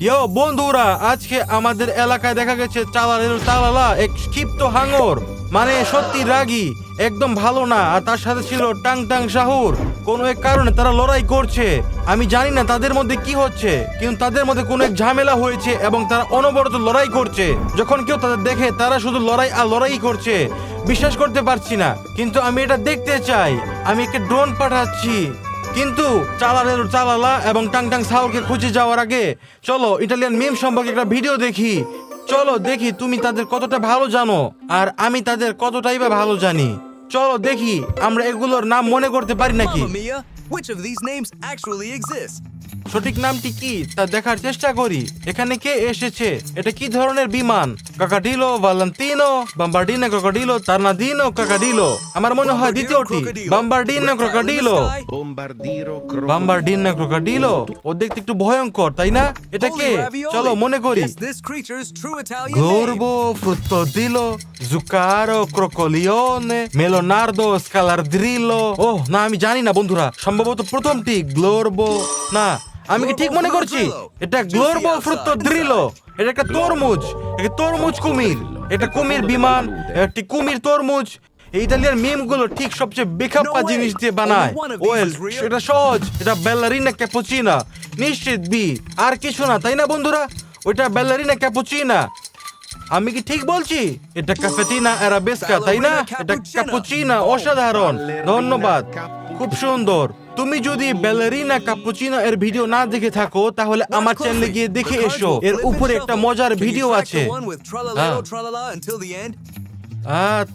ইয়ো বন্ধুরা, আজকে আমাদের এলাকায় দেখা গেছে চালালা এক ক্ষিপ্ত হাঙর, মানে সত্যি রাগী, একদম ভালো না। আর তার সাথে ছিল টাং টাং শাহুর। কোনো এক কারণে তারা লড়াই করছে। আমি জানি না তাদের মধ্যে কি হচ্ছে, কিন্তু তাদের মধ্যে কোনো এক ঝামেলা হয়েছে এবং তারা অনবরত লড়াই করছে। যখন কেউ তাদের দেখে তারা শুধু লড়াই আর লড়াই করছে। বিশ্বাস করতে পারছি না, কিন্তু আমি এটা দেখতে চাই। আমি একটা ড্রোন পাঠাচ্ছি, কিন্তু চালালা এবং টাং টাং সাউকে খুঁজে যাওয়ার আগে চলো ইটালিয়ান মিম সম্পর্কে একটা ভিডিও দেখি। চলো দেখি তুমি তাদের কতটা ভালো জানো আর আমি তাদের কতটাই বা ভালো জানি। চলো দেখি আমরা এগুলোর নাম মনে করতে পারি নাকি। Mamma mia, which of these names actually exist? সঠিক নামটি কি তা দেখার চেষ্টা করি। এখানে কে এসেছে? এটা কি ধরনের বিমান? কাকাডিলো, ভালেন্টিনো, বাম্বার্ডিনো ক্রোকোডিলো, টার্নাডিনো ক্রোকোডিলো। আমার মনে হয় দ্বিতীয়টি, বাম্বার্ডিনো ক্রোকোডিলো। বাম্বার্ডিনো ক্রোকোডিলো ও দেখতে একটু ভয়ঙ্কর, তাই না? এটা কে? চলো মনে করি। Guess this creature's true Italian গ্লোরবো, ফ্রুত্তোদিলো, জুকারো, ক্রোকোলিওনে, মেলোনার্দো, স্কালারদ্রিলো। ওহ না, আমি জানি না বন্ধুরা, সম্ভবত প্রথমটি গ্লোরবো। না, আমি কি ঠিক মনে করছি? এটা গ্লোরবো ফ্রুত্তোদ্রিলো। এটা একটা তরমুজ, একটা তরমুজ কুমির। এটা কুমির বিমান, একটি কুমির তরমুজ। এই ইতালিয়ান মিম গুলো ঠিক সবচেয়ে বেখাপ্পা জিনিস দিয়ে বানায়। ওয়েল, সেটা সহজ। এটা বেলারিনা ক্যাপুচিনা, নিশ্চিত বি, আর কিছু না, তাই না বন্ধুরা? ওইটা বেলারিনা ক্যাপুচিনা। আমি কি ঠিক বলছি? এটা ক্যাফেটিনা আরাবেস্কা, তাই না? এটা ক্যাপুচিনা। অসাধারণ, ধন্যবাদ, খুব সুন্দর। তুমি যদি ব্যালেরিনা ক্যাপুচিনো এর ভিডিও না দেখে থাকো তাহলে আমার চ্যানেলে গিয়ে দেখে এসো। এর উপরে একটা মজার ভিডিও আছে।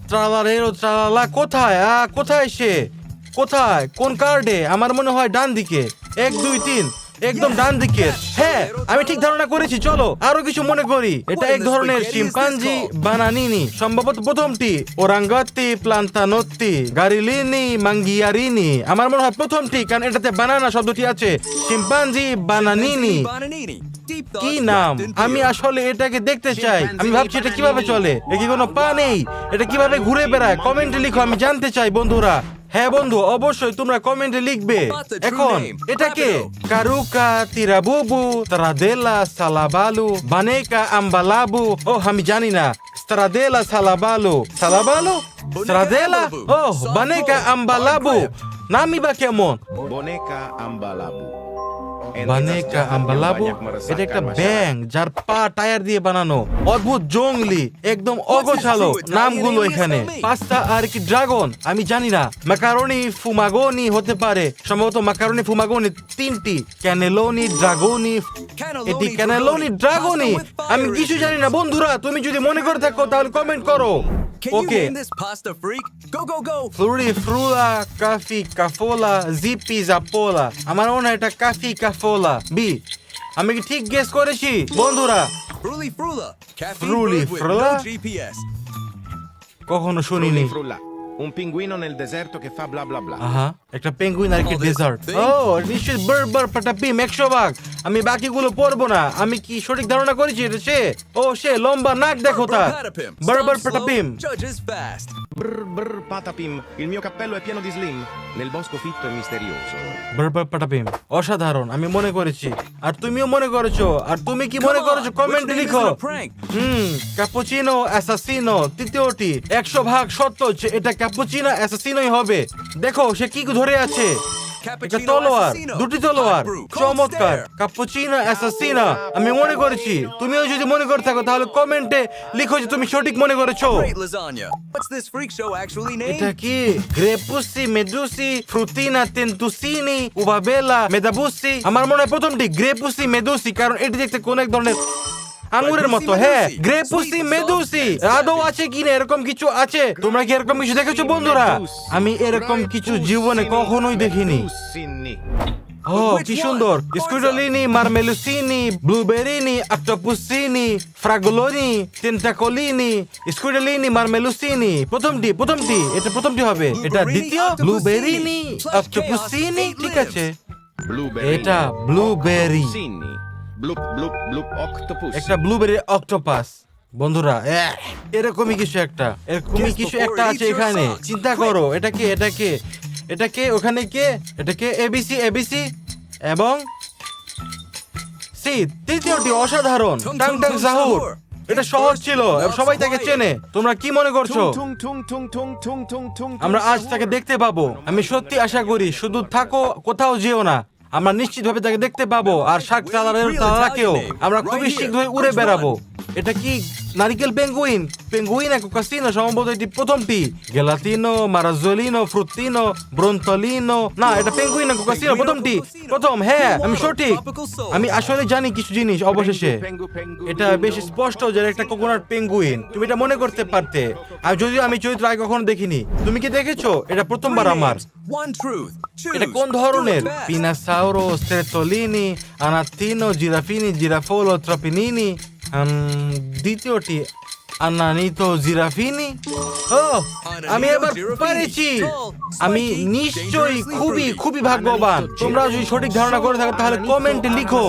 ট্রালারেরো ট্রালালা কোথায়? কোথায় সে? কোথায়? কোন কার্ডে? আমার মনে হয় ডান দিকে। 1 2 3, একদম ডান দিকে। হ্যাঁ, আমি ঠিক ধারণা করেছি। চলো আরো কিছু মনে করি। এটা এক ধরনের শিম্পাঞ্জি বানানিনি, সম্ভবত প্রথমটি। ওরাঙ্গাতি, প্লান্তানোত্তি, গারিলিনি, মাঙ্গিয়ারিনি। আমার মনে হয় প্রথমটি, কারণ এটাতে বানানা শব্দটি আছে। শিম্পাঞ্জি বানানিনি। কি নাম? আমি আসলে এটাকে দেখতে চাই। আমি ভাবছি এটা কিভাবে চলে। এ কি কোনো পা নেই? এটা কিভাবে ঘুরে বেড়ায়? কমেন্টে লিখো, আমি জানতে চাই বন্ধুরা। হ্যাঁ বন্ধু, অবশ্যই তোমরা কমেন্টে লিখবে। এখন এটাকে কারুকা তিরাবুবু, স্ট্রাদেলা সালাবালু, বানেকা আম্বালাবু। ও আমি জানি না। স্ট্রাদেলা সালাবালু, সালাবালু, স্ট্রাদেলা। ও বানেকা আম্বালাবু। নামই বা কেমন? Boneca Ambalabu. বানেকা আম্বালাবু। এটা একটা ব্যাং যার পা টায়ার দিয়ে বানানো। অদ্ভুত জংলি, একদম অগোছালো নামগুলো এখানে। পাস্তা আর কি ড্রাগন, আমি জানি না। ম্যাকারনি ফুমাগনি হতে পারে, সম্ভবত ম্যাকারনি ফুমাগনি 3টি। ক্যানেলোনি, ড্রাগনি। এটি ক্যানেলোনি, ড্রাগনি। আমি কিছু জানি না বন্ধুরা। তুমি যদি মনে করে থাকো তাহলে কমেন্ট করো। ওকে, ফ্লুরি ফ্রুলা, কাফি কাফোলা, জিপি জাপোলা। আমার মনে হয় এটা কাফি কাফোলা বি। আমি কি ঠিক গেস করেছি বন্ধুরা? ফ্রুলি ফ্রুলা কখনো শুনিনি। Frulla. Un pinguino nel deserto che fa bla bla bla. একটা পেঙ্গুইন আর কি ডেজার্ট। ও নিশ্চয়ই বরবর পাটাপিম 100 ভাগ। আমি বাকিগুলো পড়বো না। আমি কি সঠিক ধারণা করেছি এটা সে? ও সে, লম্বা নাক দেখো তার। বরবর পাটাপিম। Brr brr patapim. Il mio cappello è pieno di slim. Nel bosco fitto e misterioso. বরবর পাটাপিম অসাধারণ, আমি মনে করেছি। আর তুমিও মনে করেছো। আর তুমি কি মনে করেছো কমেন্টে লিখো। ক্যাপুচিনো অ্যাসাসিনো, তৃতীয়টি 100 ভাগ সত্য যে এটা ক্যাপুচিনো অ্যাসাসিনোই হবে। দেখো সে কি ধরে আছে। একটা তলোয়ার, 2টি তলোয়ার। চমৎকার। ক্যাপুচিনো অ্যাসাসিনো আমি মনে করেছি। তুমিও যদি মনে করে থাকো তাহলে কমেন্টে লিখো যে তুমি সঠিক মনে করেছো। এটা কি? গ্রেপুসি, মেদুসি, ফ্রুতিনা, তেন্তুসিনি, উভাবেলা, মেদাবুসি। আমার মনে হয় প্রথমটি গ্রেপুসি মেদুসি, কারণ এটি দেখতে কোন এক ধরনের আঙুরের মতো। হ্যাঁ, গ্রেপুসি মেদুসি। আদৌ আছে কিনা এরকম কিছু আছে? তোমরা কি এরকম কিছু দেখেছো বন্ধুরা? আমি এরকম কিছু জীবনে কখনোই দেখিনি। Tussinni. ও কি সুন্দর। স্কুইডলিনি, মার্মেলুসিনি, ব্লুবেরিনি, অক্টোপুসিনি, ফ্রাগোলোনি, টেন্টাকোলিনি, স্কুইডলিনি, মার্মেলুসিনি। প্রথমটি এটা প্রথমটি হবে। এটা দ্বিতীয়। ব্লুবেরিনি, অক্টোপুসিনি। ঠিক আছে, Blueberry. এটা blueberry. Tussinni. Blup blup blup octopus. একটা ব্লুবেরি অক্টোপাস। বন্ধুরা এরকমই কিছু একটা আছে এখানে। চিন্তা করো, এটা কে ওখানে কে? এটা কে? এবিসি এবং সি তৃতীয়টি অসাধারণ, টাং টাং সাহুর। এটা সহজ ছিল, সবাই তাকে চেনে। তোমরা কি মনে করছো Tung tung tung tung tung tung tung. আমরা আজ তাকে দেখতে পাবো? আমি সত্যি আশা করি, শুধু থাকো, কোথাও যেও না। আমরা নিশ্চিতভাবে তাকে দেখতে পাবো। আর শার্ক চালাকেও আমরা খুবই শীঘ্রই উড়ে বেড়াবো। এটা কি নারিকেল পেঙ্গুইন? পেঙ্গুইন কোকাসিনো সম্ভবত এটি প্রথমটি। গেলাতিনো, মারাজোলিনো, ফ্রুতিনো, ব্রন্তলিনো, না এটা পেঙ্গুইন কোকাসিনো প্রথমটি। প্রথম, হ্যাঁ আমি সঠিক। আমি আসলে জানি কিছু জিনিস অবশেষে। এটা বেশ স্পষ্ট যে একটা কোকোনাট পেঙ্গুইন। তুমি এটা মনে করতে পারতে। আর যদিও আমি চরিত্র আগে কখনো দেখিনি। তুমি কি দেখেছো? এটা প্রথমবার আমার। One truth. এটা Choose. কোন ধরনের? Do it fast. পিনাসাউরো, স্ট্রেটোলিনি, আনাতিনো, জিরাফিনি, জিরাফোলো, ট্রপিনিনি। দ্বিতীয়টি আনানিতো জিরাফিনি। ও, আমি এবার পেরেছি। আমি নিশ্চয়ই খুবই ভাগ্যবান। তোমরা যদি সঠিক ধারণা করে থাকো তাহলে কমেন্টে লিখো।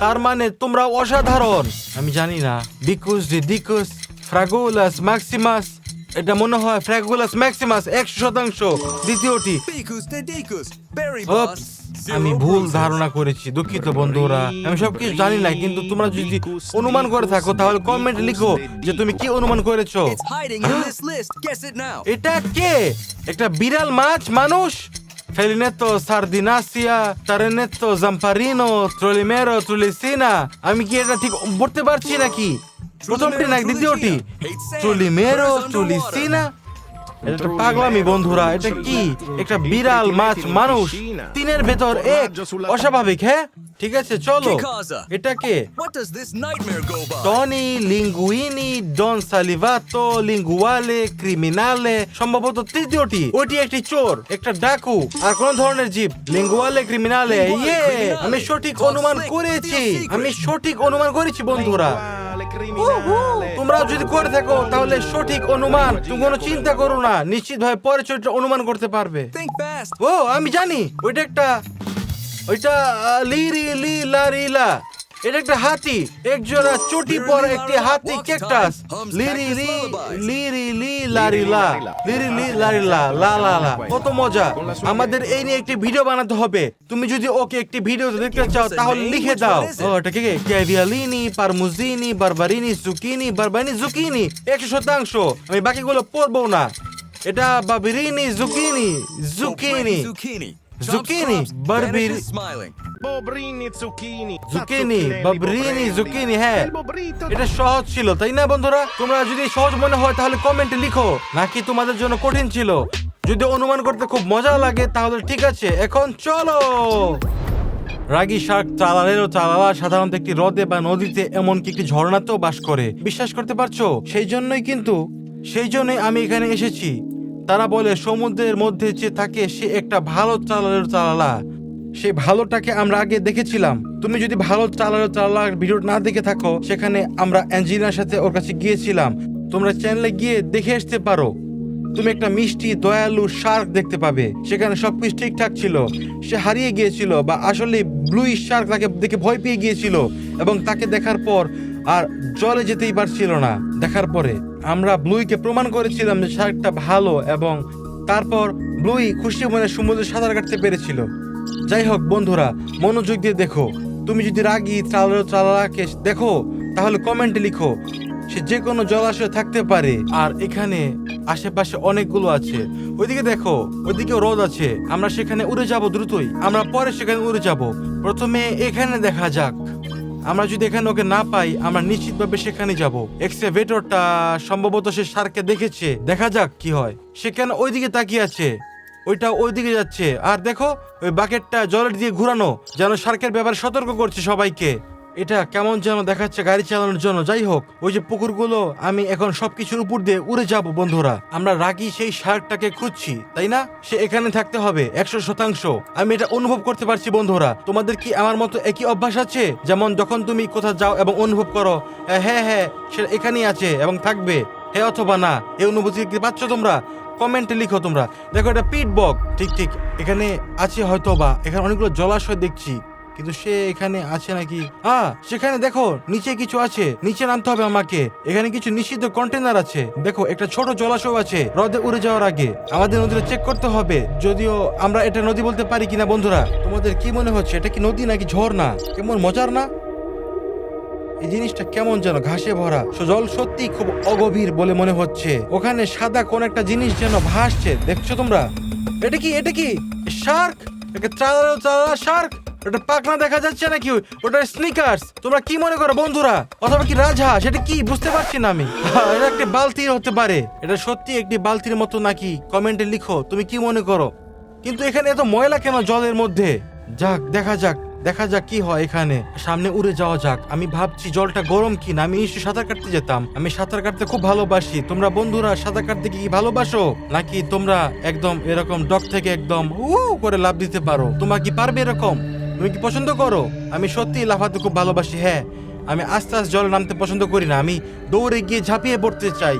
তার মানে তোমরা অসাধারণ। আমি জানি না। বিকুস ডিকুস, ফ্রাগুলাস ম্যাক্সিমাস। এটা মনে হয় ফ্রাগুলাস ম্যাক্সিমাস 100%। দ্বিতীয়টি। Ficus de Dicus. Berry ওপস, Boss. আমি Zero ভুল Bruiser. ধারণা করেছি, দুঃখিত বন্ধুরা। আমি সবকিছু জানি না, কিন্তু তোমরা যদি অনুমান করে থাকো তাহলে কমেন্ট লিখো যে তুমি কি অনুমান করেছো। It's hiding in this list. Guess it now. এটা কে? একটা বিড়াল মাছ মানুষ? ফেলিনেতো সার্দিনাসিয়া, তারেনেতো জাম্পারিনো, ট্রলিমেরো, ট্রুলিসিনা। আমি কি এটা ঠিক পড়তে পারছি নাকি? প্রথমটি না দ্বিতীয়টি? ট্রুলিমেরো, ট্রুলিসিনা। এটা তো পাগলামি বন্ধুরা। এটা কি? একটা বিড়াল মাছ মানুষ, তিনের ভেতর এক। অস্বাভাবিক, হ্যাঁ? ঠিক আছে, চলো। এটা কে? What does this nightmare go by? Tony, Linguini, Don Salivato, Linguale, Criminale. সম্ভবত তৃতীয়টি। ওইটি একটি চোর, একটা ডাকু, আর কোন ধরনের জীব। লিঙ্গুয়ালে, ক্রিমিনালে। ইয়ে, আমি সঠিক অনুমান করেছি। বন্ধুরা। তোমরা যদি করে থাকো তাহলে সঠিক অনুমান। তুমি কোনো চিন্তা করো না, নিশ্চিতভাবে পরে চরিত্র অনুমান করতে পারবে। Think fast. ও, আমি জানি। ওইটা লিরি লি লারিলা। এটা একটা হাতি, একজোড়া চটি পর একটি হাতি ক্যাকটাস। লিরি লি লিরি লি লারিলা, লিরি লি লারিলা, লা লা লা। কত মজা! আমাদের এই নিয়ে একটি ভিডিও বানাতে হবে। তুমি যদি ওকে একটি ভিডিও দেখতে চাও তাহলে লিখে দাও। ও, এটা কে? ক্যাভিয়ালিনি, পারমুজিনি, বারবারিনি, জুকিনি, বারবারিনি, জুকিনি। 100%। আমি বাকিগুলো পড়বো না। এটা বাবিরিনি, zucchini, zucchini, Zucchini. Zucchini. Barbiri. Vanishes smiling. Bobrini zucchini. Zucchini, Zucchini, বাবরিনি, bobrelli. জুকিনি। হ্যাঁ, Il bobrito. এটা সহজ ছিল, তাই না বন্ধুরা? তোমরা যদি সহজ মনে হয় তাহলে কমেন্টে লিখো, নাকি তোমাদের জন্য কঠিন ছিল। যদি অনুমান করতে খুব মজা লাগে তাহলে ঠিক আছে। এখন চলো। রাগী শার্ক চালালা সাধারণত একটি হ্রদে বা নদীতে, এমনকি একটি ঝর্ণাতেও বাস করে। বিশ্বাস করতে পারছো? সেই জন্যই আমি এখানে এসেছি। তারা বলে সমুদ্রের মধ্যে যে থাকে সে একটা ভালো চালালা। সেই ভালোটাকে আমরা আগে দেখেছিলাম। তুমি যদি ভালো চালালার ভিডিও না দেখে থাকো, সেখানে আমরা অ্যাঞ্জেলিনার সাথে ওর কাছে গিয়েছিলাম। তোমরা চ্যানেলে গিয়ে দেখে আসতে পারো। তুমি একটা মিষ্টি দয়ালু শার্ক দেখতে পাবে। সেখানে সবকিছু ঠিকঠাক ছিল। সে হারিয়ে গিয়েছিল, বা আসলে ব্লুই শার্ক তাকে দেখে ভয় পেয়ে গিয়েছিল, এবং তাকে দেখার পর আর জলে যেতেই পারছিল না। দেখার পরে আমরা ব্লুইকে প্রমাণ করেছিলাম যে শার্কটা ভালো, এবং তারপর ব্লুই খুশি মনে সমুদ্রে সাঁতার কাটতে পেরেছিল। যাই হোক বন্ধুরা, মনোযোগ দিয়ে দেখো। তুমি যদি রাগী চালালাকে দেখো তাহলে কমেন্টে লিখো। সে যে কোনো জলাশয়ে থাকতে পারে, আর এখানে আশেপাশে অনেকগুলো আছে। ওইদিকে দেখো, ওইদিকে হ্রদ আছে। আমরা সেখানে উড়ে যাব দ্রুতই। আমরা পরে সেখানে উড়ে যাব। প্রথমে এখানে দেখা যাক। আমরা যদি এখানে ওকে না পাই, আমরা নিশ্চিতভাবে সেখানে যাব। এক্সকেভেটরটা সম্ভবত সে শার্ককে দেখেছে। দেখা যাক কি হয়। সে কেন ওইদিকে তাকিয়ে আছে? ওইটা ওইদিকে যাচ্ছে। আর দেখো, ওই বাকেটটা জলের দিয়ে ঘুরানো, যেন শার্কের ব্যাপারে সতর্ক করছে সবাইকে। এটা কেমন যেন দেখাচ্ছে গাড়ি চালানোর জন্য। যাই হোক, ওই যে পুকুরগুলো, আমি এখন সবকিছুর উপর দিয়ে উড়ে যাব বন্ধুরা। আমরা রাগী সেই শার্কটাকে খুঁজছি, তাই না? সে এখানে থাকতে হবে 100%। আমি এটা অনুভব করতে পারছি বন্ধুরা। তোমাদের কি আমার মতো একই অভ্যাস আছে? যেমন যখন তুমি কোথাও যাও এবং অনুভব করো, হ্যাঁ সে এখানেই আছে এবং থাকবে, হ্যাঁ অথবা না। এই অনুভূতি কি পাচ্ছ তোমরা? কমেন্টে লিখো তোমরা। দেখো, এটা পিটবগ। ঠিক এখানে আছে হয়তো, বা এখানে অনেকগুলো জলাশয় দেখছি, কিন্তু সে এখানে আছে নাকি? সেখানে দেখো, নিচে কিছু আছে। নিচে নামতে হবে আমাকে। এখানে কিছু নিষিদ্ধ কন্টেনার আছে। দেখো, একটা ছোট জলাশয় আছে হ্রদে উড়ে যাওয়ার আগে। আমাদের নদীটা চেক করতে হবে, যদিও আমরা এটা নদী বলতে পারি কিনা বন্ধুরা। তোমাদের কি মনে হচ্ছে, এটা কি নদী নাকি ঝর্ণা? কেমন মজার না? এই জিনিসটা কেমন যেন ঘাসে ভরা, জল সত্যি খুব অগভীর বলে মনে হচ্ছে। ওখানে সাদা কোন একটা জিনিস যেন ভাসছে, দেখছো তোমরা? এটা কি? এটা কি শার্ক? এটা চালা শার্ক? ওটা পাখনা দেখা যাচ্ছে নাকি? ওটা স্নিকার্স। তোমরা কি মনে করো বন্ধুরা? অথবা কি রাজহাঁস? এটা কি বুঝতে পারছি না আমি। এটা একটা বালতির হতে পারে। এটা সত্যি একটি বালতির মতো নাকি? কমেন্টে লিখো তুমি কি মনে করো। কিন্তু এখানে এত ময়লা কেন জলের মধ্যে? যাক, দেখা যাক কি হয় এখানে। সামনে উড়ে যাওয়া যাক। আমি ভাবছি জলটা গরম কিনা। আমি নিশ্চয়ই সাঁতার কাটতে যেতাম। আমি সাঁতার কাটতে খুব ভালোবাসি। তোমরা বন্ধুরা সাঁতার কাটতে কি ভালোবাসো? নাকি তোমরা একদম এরকম ডক থেকে একদম করে লাফ দিতে পারো? তোমরা কি পারবে এরকম? তুমি কি পছন্দ করো? আমি সত্যি লাফাতে খুব ভালোবাসি। হ্যাঁ, আমি আস্তে আস্তে জলে নামতে পছন্দ করি না। আমি দৌড়ে গিয়ে ঝাঁপিয়ে পড়তে চাই।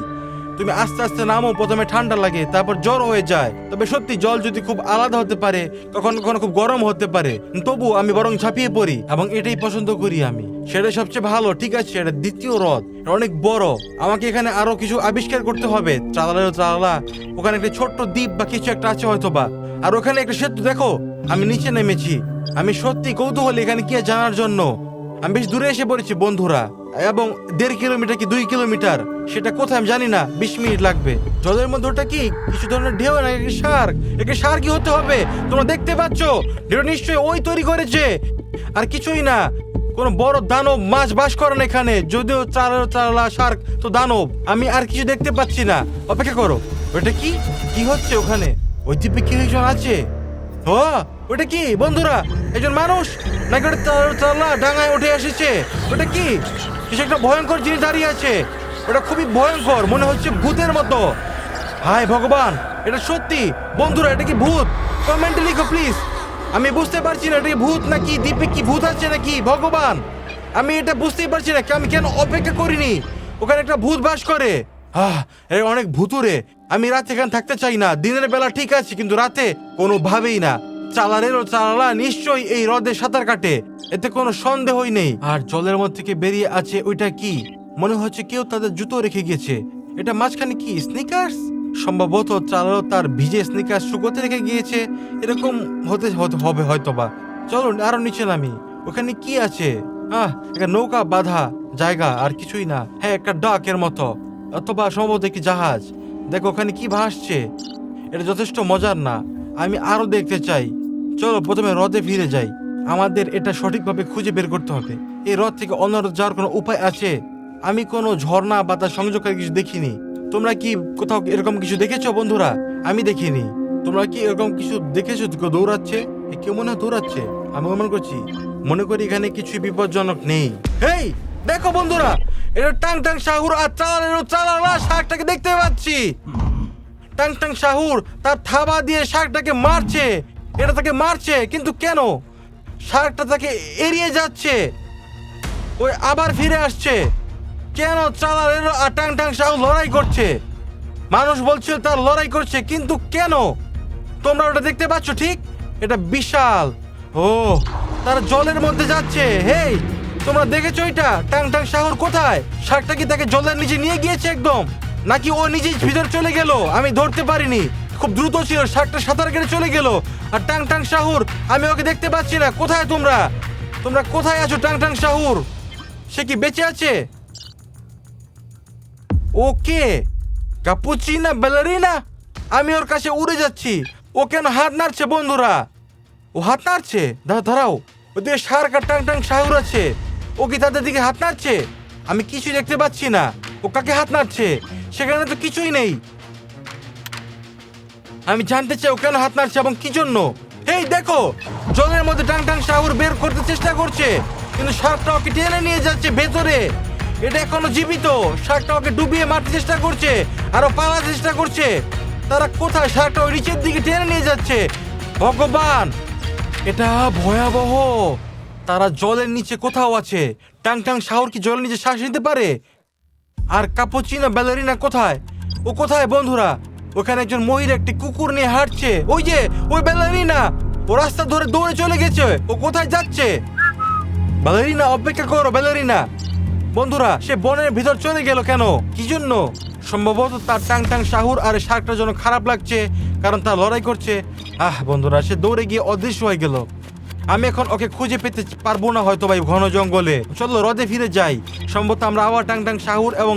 তুমি আস্তে আস্তে নামো, প্রথমে ঠান্ডা লাগে, তারপর জ্বর হয়ে যায়। তবে সত্যি জল যদি খুব আলাদা হতে পারে, কখনো কখনো খুব গরম হতে পারে, তবু আমি বরং ঝাঁপিয়ে পড়ি এবং এটাই পছন্দ করি আমি। সেটা সবচেয়ে ভালো। ঠিক আছে, এটা দ্বিতীয় হ্রদ, এটা অনেক বড়। আমাকে এখানে আরো কিছু আবিষ্কার করতে হবে। চালা ওখানে একটা ছোট্ট দ্বীপ বা কিছু একটা আছে হয়তো বা। আর ওখানে একটা সেতু দেখো। আমি নিচে নেমেছি। আমি সত্যি কৌতূহলী এখানে কি জানার জন্য। আমি বেশ দূরে এসে পড়েছি বন্ধুরা, এবং 1.5 কিলোমিটার কি 2 কিলোমিটার সেটা কোথায় আমি জানি না। 20 মিনিট লাগবে। জলের মধ্যে ওটা কি কিছু ধরনের ঢেউ নাকি শার্ক? একে শার্কই হতে হবে। তোমরা দেখতে পাচ্ছ ঢেউ নিশ্চয়ই ওই তৈরি করেছে, আর কিছুই না। কোন বড় দানব মাছ বাস করেন এখানে। যদিও চালা শার্ক তো দানব। আমি আর কিছু দেখতে পাচ্ছি না। অপেক্ষা করো, ওটা কি কি হচ্ছে ওখানে? ওই দ্বীপে কি একজন আছে? ও, ওটা কি বন্ধুরা? একজন মানুষ নাকি ওটা চালা ডাঙায় উঠে এসেছে? ওটা কি? কিছু একটা ভয়ঙ্কর জিনিস দাঁড়িয়ে আছে। ওটা খুবই ভয়ঙ্কর, মনে হচ্ছে ভূতের মতো। হায় ভগবান, এটা সত্যি বন্ধুরা? এটা কি ভূত? কমেন্টে লিখো প্লিজ। আমি বুঝতে পারছি না এটা কি ভূত নাকি দ্বীপে কি ভূত আছে নাকি। ভগবান, আমি এটা বুঝতেই পারছি না। আমি কেন অপেক্ষা করিনি? ওখানে একটা ভূত বাস করে। অনেক ভুতুরে। আমি রাতে এখানে থাকতে চাই না। দিনের বেলা ঠিক আছে, কিন্তু রাতে কোনোভাবেই না। চালা নিশ্চয়ই এই হ্রদে সাঁতার কাটে, এতে কোনো সন্দেহই নেই। আর জলের মধ্যে থেকে বেরিয়ে আছে ওইটা কি? মনে হচ্ছে কেউ তাদের জুতো রেখে গিয়েছে। এটা মাঝখানে কি স্নিকার্স? সম্ভবত চালালো তার ভিজে স্নিকার্স শুকোতে রেখে গিয়েছে। এরকম হতে হবে হয়তোবা। চলো আরো নিচে নামি। ওখানে কি আছে? একটা নৌকা বাঁধা জায়গা, আর কিছুই না। হ্যাঁ, একটা ডাকের মতো, অথবা সম্ভবত একটি জাহাজ। দেখো ওখানে কি ভাসছে। এটা যথেষ্ট মজার না। আমি আরো দেখতে চাই। চলো প্রথমে হ্রদে ফিরে যাই। আমাদের এটা সঠিকভাবে খুঁজে বের করতে হবে। এই হ্রদ থেকে অন্য হ্রদ যাওয়ার কোনো উপায় আছে? আমি কোনো ঝর্ণা বা তার সংযোগকারী কিছু দেখিনি। তোমরা কি কোথাও এরকম কিছু দেখেছো বন্ধুরা? আমি দেখিনি। তোমরা কি এরকম কিছু দেখেছো? কেউ দৌড়াচ্ছে? কেউ মনে হয় দৌড়াচ্ছে। আমি মনে করছি, মনে করি এখানে কিছুই বিপজ্জনক নেই। হেই দেখো বন্ধুরা, এটা টাং শাহুর আর চালা শার্কটাকে দেখতে পাচ্ছি। টাং শাহুর তার থাবা দিয়ে শার্কটাকে মারছে। এটা তাকে মারছে, কিন্তু কেন? শার্কটা তাকে এড়িয়ে যাচ্ছে। ওই আবার ফিরে আসছে কেন? চালারের আর টাং শাহু লড়াই করছে। মানুষ বলছে তার লড়াই করছে, কিন্তু কেন? তোমরা ওটা দেখতে পাচ্ছ? ঠিক, এটা বিশাল। ও, তারা জলের মধ্যে যাচ্ছে। হেই, তোমরা দেখেছো এটা? টাং শাহুর কোথায়? শার্কটা কি তাকে জলের নিচে নিয়ে গিয়েছে একদম, নাকি ও নিজেই ভিতর চলে গেল? আমি ধরতে পারিনি, খুব দ্রুত ছিল। শার্কটা সাঁতার কেটে চলে গেল। আর টাং শাহুর, আমি ওকে দেখতে পাচ্ছি না। কোথায় তোমরা? তোমরা কোথায় আছো? টাং শাহুর সে কি বেঁচে আছে? ওকে, ক্যাপুচিনা ব্যালেরিনা। আমি ওর কাছে উড়ে যাচ্ছি। ও কেন হাত নাড়ছে বন্ধুরা? ও হাত নাড়ছে। দাঁড়াও, ওদিকে শার্ক আর টাং শাহুর আছে। ও কি তাদের দিকে হাত নাড়ছে? আমি কিছুই দেখতে পাচ্ছি না। ও কাকে হাত নাড়ছে? সেখানে তো কিছুই নেই। আমি জানতে চাই ও কেন হাত নাড়ছে এবং কি জন্য। এই দেখো, জলের মধ্যে টাং শাহুর বের করতে চেষ্টা করছে, কিন্তু শার্কটা ওকে টেনে নিয়ে যাচ্ছে ভেতরে। এটা এখনো জীবিত। শার্কটা ওকে ডুবিয়ে মারতে চেষ্টা করছে, আরো পালাতে চেষ্টা করছে। তারা কোথায়? শার্কটা ওই নিচের দিকে টেনে নিয়ে যাচ্ছে। ভগবান, এটা ভয়াবহ। তারা জলের নিচে কোথাও আছে। টাং শাহুর কি জলের নিচে শ্বাস নিতে পারে? আর ক্যাপুচিনো ব্যালেরিনা কোথায়? ও কোথায় বন্ধুরা? ওখানে একজন মহিলা একটি কুকুর নিয়ে হাঁটছে। ওই যে ওই ব্যালেরিনা, ও রাস্তা ধরে দৌড়ে চলে গেছে। ও কোথায় যাচ্ছে? ব্যালেরিনা, অপেক্ষা করো ব্যালেরিনা। বন্ধুরা, সে বনের ভিতর চলে গেল কেন? কি জন্য? সম্ভবত তার টাং শাহুর আর শার্কটার জন্য খারাপ লাগছে, কারণ তার লড়াই করছে। বন্ধুরা, সে দৌড়ে গিয়ে অদৃশ্য হয়ে গেল। আমি এখন ওকে খুঁজে পেতে পারবো না হয়তো ভাই ঘন জঙ্গলে। চলো হ্রদে ফিরে যাই, সম্ভবত আমরা আবার টাং টাং শাহুর এবং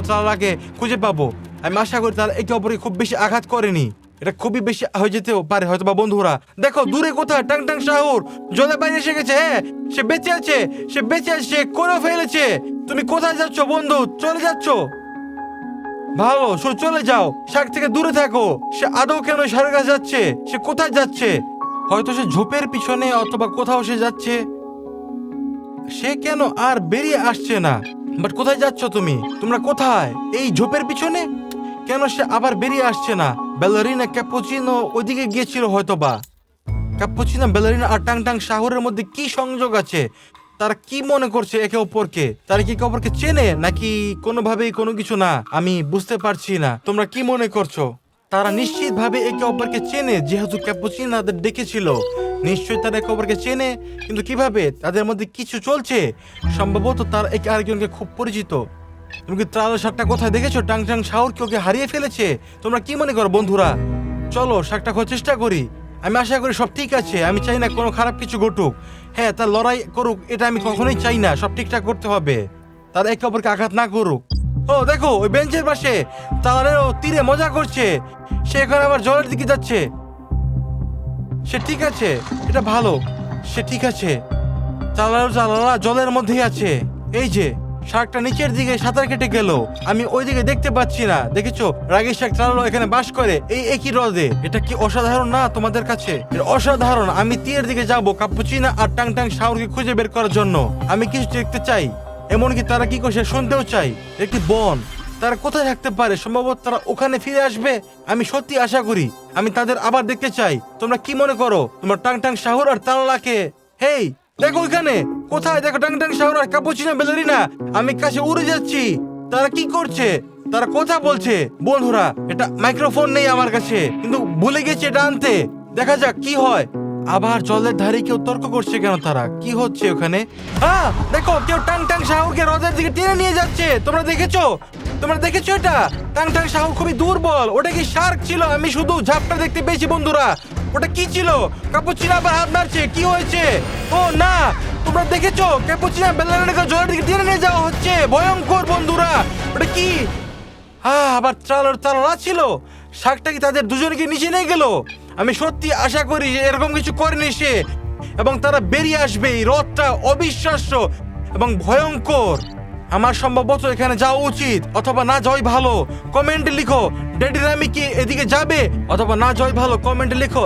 তালাকে খুঁজে পাবো। আমি আশা করি তারা একে অপরকে খুব বেশি আঘাত করেনি, এটা খুবই বেশি হয়ে যেতেও পারে হয়তো বা। বন্ধুরা দেখো দূরে কোথায় টাং টাং শাহুর জলে বাইরে এসে গেছে। হ্যাঁ সে বেঁচে আছে, সে বেঁচে আছে, সে করে ফেলেছে। তুমি কোথায় যাচ্ছ বন্ধু? চলে যাচ্ছ? ভালো, চলে যাও, শাক থেকে দূরে থাকো। সে আদৌ কেন শাকের কাছে যাচ্ছে? সে কোথায় যাচ্ছে? হয়তো সে ঝোপের পিছনে অথবা কোথাও সে যাচ্ছে। সে কেন আর বেরিয়ে আসছে না? বাট কোথায় যাচ্ছ তুমি? তোমরা কোথায়? এই ঝোপের পিছনে? কেন সে আবার বেরিয়ে আসছে না? ব্যালারিনা ক্যাপুচিনো ওইদিকে গিয়েছিল হয়তো বা। ক্যাপুচিনো, ব্যালারিনা আর টাং টাং শাহুরের মধ্যে কি সংযোগ আছে? তারা কি মনে করছে একে অপরকে? তারা কি একে অপরকে চেনে নাকি কোনোভাবেই কোনো কিছু না? আমি বুঝতে পারছি না। তোমরা কি মনে করছো? তারা নিশ্চিত ভাবে একে অপরকে চেনে, যেহেতু ক্যাপুচিনো তাদের ডেকেছিল। নিশ্চয়ই তারা একে অপরকে চেনে, কিন্তু কিভাবে? তাদের মধ্যে কিছু চলছে। সম্ভবত তারা একে আরেকজনকে খুব পরিচিত। তুমি কি ত্রালের শাকটা কোথায় দেখেছো? টাং টাং শাহুর কি ওকে হারিয়ে ফেলেছে? তোমরা কি মনে করো বন্ধুরা? চলো শাকটা খোঁজার চেষ্টা করি। আমি আশা করি সব ঠিক আছে। আমি চাই না কোনো খারাপ কিছু ঘটুক। হ্যাঁ, তার লড়াই করুক, এটা আমি কখনোই চাই না। সব ঠিকঠাক করতে হবে, তারা একে অপরকে আঘাত না করুক। ও দেখো ওই বেঞ্চের পাশে তারাও তীরে মজা করছে। সে এখন আবার জলের দিকে যাচ্ছে। সে ঠিক আছে, এটা ভালো। সে ঠিক আছে, চালালা জলের মধ্যেই আছে। এই যে শার্কটা নিচের দিকে সাঁতার কেটে গেল, আমি ওই দিকে দেখতে পাচ্ছি না। দেখেছো রাগী শার্ক চালালো এখানে বাস করে এই একই হ্রদে। এটা কি অসাধারণ না তোমাদের কাছে? এটা অসাধারণ। আমি তীরের দিকে যাব ক্যাপুচিনো আর টাং টাং শাহুরকে খুঁজে বের করার জন্য। আমি কিছু দেখতে চাই, এমনকি তারা কি করছে শুনতেও চাই। একটি বন, তারা কোথায় থাকতে পারে? সম্ভবত তারা ওখানে ফিরে আসবে। আমি সত্যি আশা করি, আমি তাদের আবার দেখতে চাই। তোমরা কি মনে করো? তোমরা টাং টাং শাহুর আর তালাকে, হেই দেখো ওইখানে কোথায়? দেখো টাং টাং শাহুর আর ক্যাপুচিনো ব্যালারিনা। আমি কাছে উড়ে যাচ্ছি। তারা কি করছে? তারা কথা বলছে। বন্ধুরা এটা মাইক্রোফোন নেই আমার কাছে, কিন্তু ভুলে গেছি এটা আনতে। দেখা যাক কি হয়। আবার জলের ধারে কেউ তর্ক করছে কেন? তারা কি হচ্ছে ওখানে? দেখো কেউ টাং টাং শাহুরকে হ্রদের দিকে টেনে নিয়ে যাচ্ছে। তোমরা দেখেছো? তোমরা দেখেছো এটা? টাং টাং শাহুর খুবই দুর্বল। ওটা কি শার্ক ছিল? আমি শুধু ঝাপটা দেখতে পেয়েছি বন্ধুরা। ওটা কি ছিল? ক্যাপুচিনো আবার হাত মারছে। কি হয়েছে? ও না, তোমরা দেখেছো ক্যাপুচিনো ব্যালারিনাকে জলের দিকে টেনে নিয়ে যাওয়া হচ্ছে। ভয়ঙ্কর বন্ধুরা। ওটা কি? আবার চালালা ছিল। শার্কটা কি তাদের দুজনকে নিচে নিয়ে গেল? আমি সত্যি আশা করি যে এরকম কিছু করেনি সে, এবং তারা বেরিয়ে আসবে। এই হ্রদটা অবিশ্বাস্য এবং ভয়ঙ্কর। আমার সম্ভবত এখানে যাওয়া উচিত, অথবা না যাওয়াই ভালো। কমেন্টে লিখো ড্যাডি রামি কি এদিকে যাবে, অথবা না যাওয়াই ভালো। কমেন্টে লিখো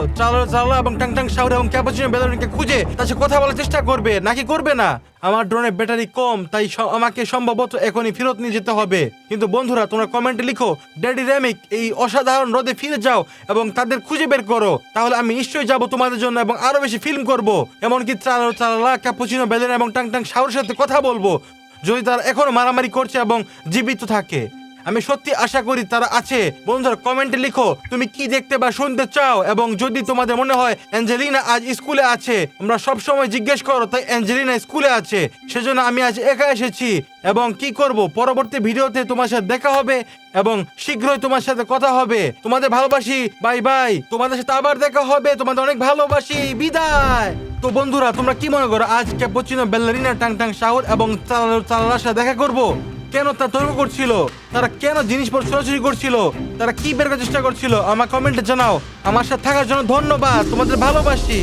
চালা এবং টাং টাং শাহুর এবং ক্যাপুচিনো ব্যালারিনাকে খুঁজে তার সাথে কথা বলার চেষ্টা করবে নাকি করবে না। আমার ড্রোনের ব্যাটারি কম, তাই আমাকে সম্ভবত এখনই ফেরত নিয়ে যেতে হবে। কিন্তু বন্ধুরা তোমরা কমেন্টে লিখো ড্যাডি র্যামিক এই অসাধারণ হ্রদে ফিরে যাও এবং তাদের খুঁজে বের করো। তাহলে আমি নিশ্চয়ই যাব তোমাদের জন্য এবং আরো বেশি ফিল্ম করব। এমনকি চালালা ক্যাপুচিনো ব্যালারিনা এবং টাং টাং শাহুর সাথে কথা বলবো, যদি তারা এখনো মারামারি করছে এবং জীবিত থাকে। আমি সত্যি আশা করি তারা আছে। বন্ধুরা কমেন্টে লিখো তুমি কি দেখতে বা শুনতে চাও, এবং যদি তোমাদের মনে হয় অ্যাঞ্জেলিনা আজ স্কুলে আছে, তোমরা সবসময় জিজ্ঞেস করো তাই অ্যাঞ্জেলিনা স্কুলে আছে, সেজন্য আমি আজ একা এসেছি। এবং কি করব, পরবর্তী ভিডিওতে তোমার সাথে দেখা হবে এবং শীঘ্রই তোমার সাথে কথা হবে। তোমাদের ভালোবাসি, বাই বাই। তোমাদের সাথে আবার দেখা হবে। তোমাদের অনেক ভালোবাসি, বিদায়। তো বন্ধুরা তোমরা কি মনে করো আজ ক্যাপুচিনো ব্যালারিনা টাং টাং শাহুর এবং চালালার সাথে দেখা করব? কেন তা তর্ক করছিল? তারা কেন জিনিসপত্র ছোড়াছুড়ি করছিল? তারা কি বের করার চেষ্টা করছিল? আমার কমেন্টে জানাও। আমার সাথে থাকার জন্য ধন্যবাদ। তোমাদের ভালোবাসি।